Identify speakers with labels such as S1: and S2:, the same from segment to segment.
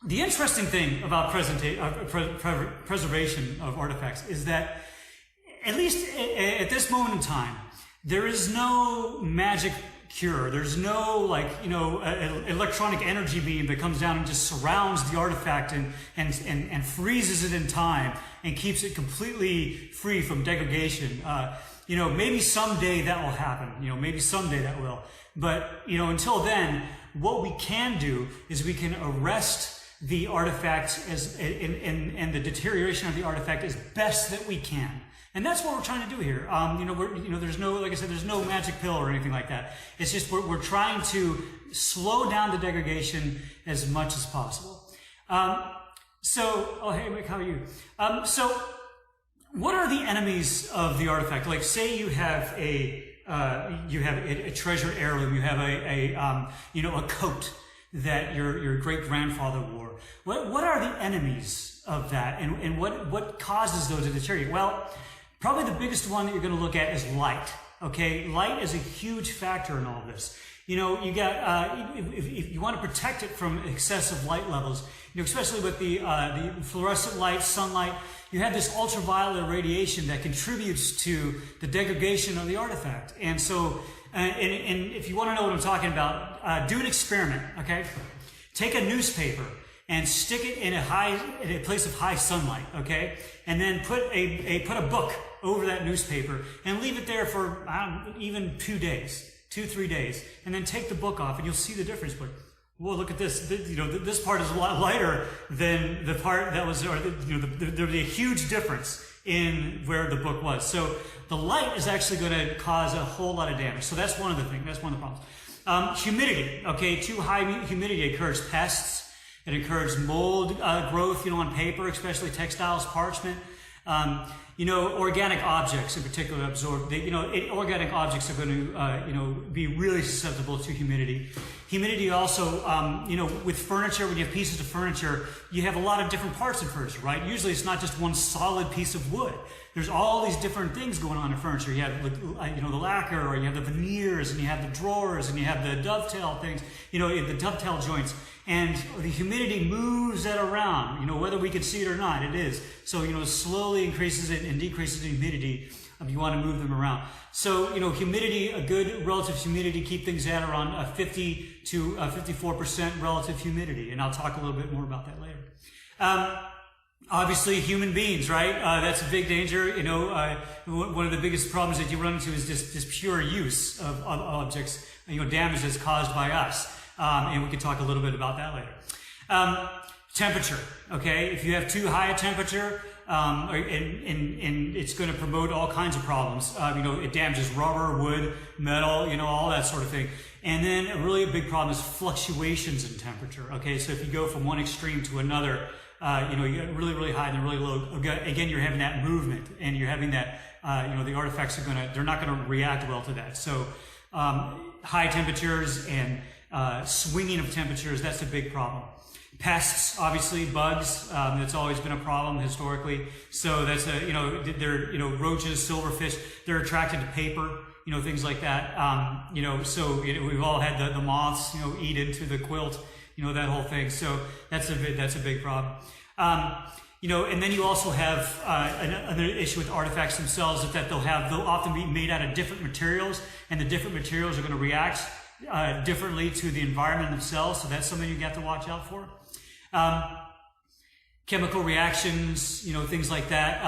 S1: The interesting thing about preservation of artifacts is that, at least at this moment in time, there is no magic cure. There's no, like, electronic energy beam that comes down and just surrounds the artifact and freezes it in time and keeps it completely free from degradation. Maybe someday that will happen. Maybe someday that will. But, until then, what we can do is we can arrest the artifact and the deterioration of the artifact as best that we can. And that's what we're trying to do here. There's no, like I said, there's no magic pill or anything like that. It's just we're trying to slow down the degradation as much as possible. Hey Mike, how are you? So what are the enemies of the artifact? Like, say you have a treasured heirloom, you have a coat that your great-grandfather wore. What are the enemies of that, and what causes those to deteriorate? Well, probably the biggest one that you're going to look at is light. Okay, light is a huge factor in all this. You got if you want to protect it from excessive light levels, especially with the fluorescent light, sunlight, you have this ultraviolet radiation that contributes to the degradation of the artifact. And so, and if you want to know what I'm talking about, do an experiment. Okay, take a newspaper and stick it in a place of high sunlight. Okay, and then put a book over that newspaper and leave it there for even 2 days. 2-3 days, and then take the book off, and you'll see the difference. But, well, look at this. This part is a lot lighter than the part that was. There'll be a huge difference in where the book was. So the light is actually going to cause a whole lot of damage. So that's one of the things. That's one of the problems. Humidity. Okay, too high humidity encourages pests. It encourages mold growth. On paper, especially textiles, parchment. Organic objects in particular absorb. Organic objects are going to, be really susceptible to humidity. Humidity also, with furniture, when you have pieces of furniture, you have a lot of different parts in furniture, right? Usually it's not just one solid piece of wood. There's all these different things going on in furniture. You have, the lacquer, or you have the veneers, and you have the drawers, and you have the dovetail things, the dovetail joints. And the humidity moves that around, whether we can see it or not, it is. So, slowly increases it and decreases the humidity if you want to move them around. So, humidity, a good relative humidity, keep things at around 50 to 54% relative humidity. And I'll talk a little bit more about that later. Obviously, human beings, right? That's a big danger. One of the biggest problems that you run into is this pure use of objects, damage that's caused by us. And we can talk a little bit about that later. Temperature, okay? If you have too high a temperature, and it's going to promote all kinds of problems. It damages rubber, wood, metal, all that sort of thing. And then a really big problem is fluctuations in temperature, okay? So if you go from one extreme to another, you get really, really high and then really low. Again, you're having that movement, and you're having that, the artifacts they're not going to react well to that. So, high temperatures and swinging of temperatures, that's a big problem. Pests, obviously, bugs, that's always been a problem historically. So that's roaches, silverfish, they're attracted to paper, things like that. We've all had the moths, eat into the quilt, that whole thing. So that's a big problem. And then you also have another issue with artifacts themselves, is that they'll often be made out of different materials, and the different materials are going to react differently to the environment themselves, so that's something you got to watch out for. Chemical reactions, things like that,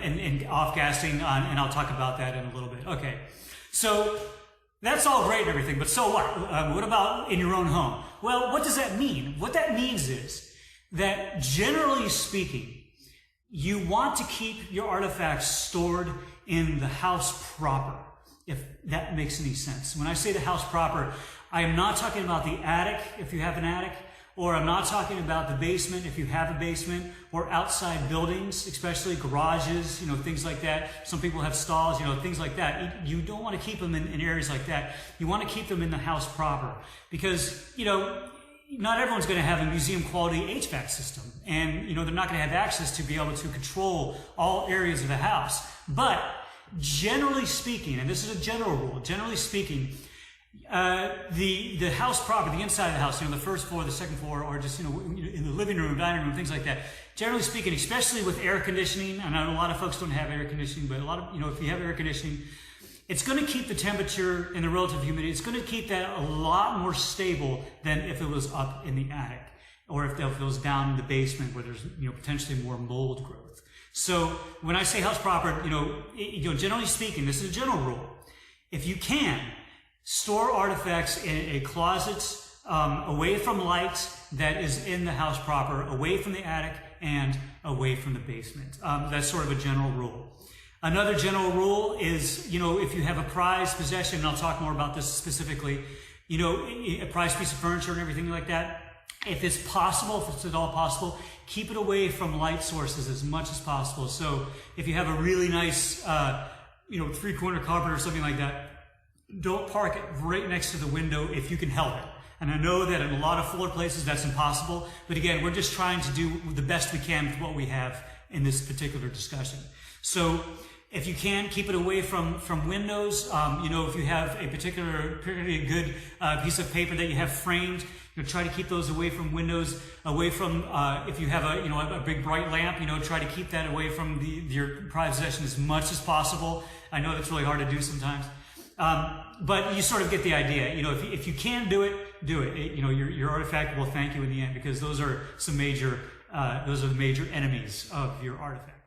S1: and off-gassing, and I'll talk about that in a little bit. Okay, so that's all great and everything, but so what? What about in your own home? Well, what does that mean? What that means is that, generally speaking, you want to keep your artifacts stored in the house proper, if that makes any sense. When I say the house proper, I am not talking about the attic, if you have an attic, or I'm not talking about the basement, if you have a basement, or outside buildings, especially garages, things like that. Some people have stalls, things like that. You don't want to keep them in areas like that. You want to keep them in the house proper, because, not everyone's going to have a museum quality HVAC system, and, they're not going to have access to be able to control all areas of the house. But generally speaking, and this is a general rule, generally speaking, The house proper, the inside of the house, you know, the first floor, the second floor, or just, you know, in the living room, dining room, things like that. Generally speaking, especially with air conditioning, I know a lot of folks don't have air conditioning, but a lot of, you know, if you have air conditioning, it's going to keep the temperature and the relative humidity, it's going to keep that a lot more stable than if it was up in the attic, or if it was down in the basement where there's, you know, potentially more mold growth. So when I say house proper, you know, generally speaking, this is a general rule. If you can, store artifacts in a closet away from light that is in the house proper, away from the attic, and away from the basement. That's sort of a general rule. Another general rule is, you know, if you have a prized possession, and I'll talk more about this specifically, you know, a prized piece of furniture and everything like that, if it's possible, if it's at all possible, keep it away from light sources as much as possible. So if you have a really nice, you know, three-corner carpet or something like that, don't park it right next to the window if you can help it. And I know that in a lot of floor places that's impossible, but again, we're just trying to do the best we can with what we have in this particular discussion. So if you can, keep it away from windows. You know, if you have a particularly good piece of paper that you have framed, you know, try to keep those away from windows, away from, if you have a, you know, a big bright lamp, you know, try to keep that away from your prized possession as much as possible. I know that's really hard to do sometimes. But you sort of get the idea. You know, if you can do it, do it. You know, your artifact will thank you in the end, because those are some major, those are the major enemies of your artifact.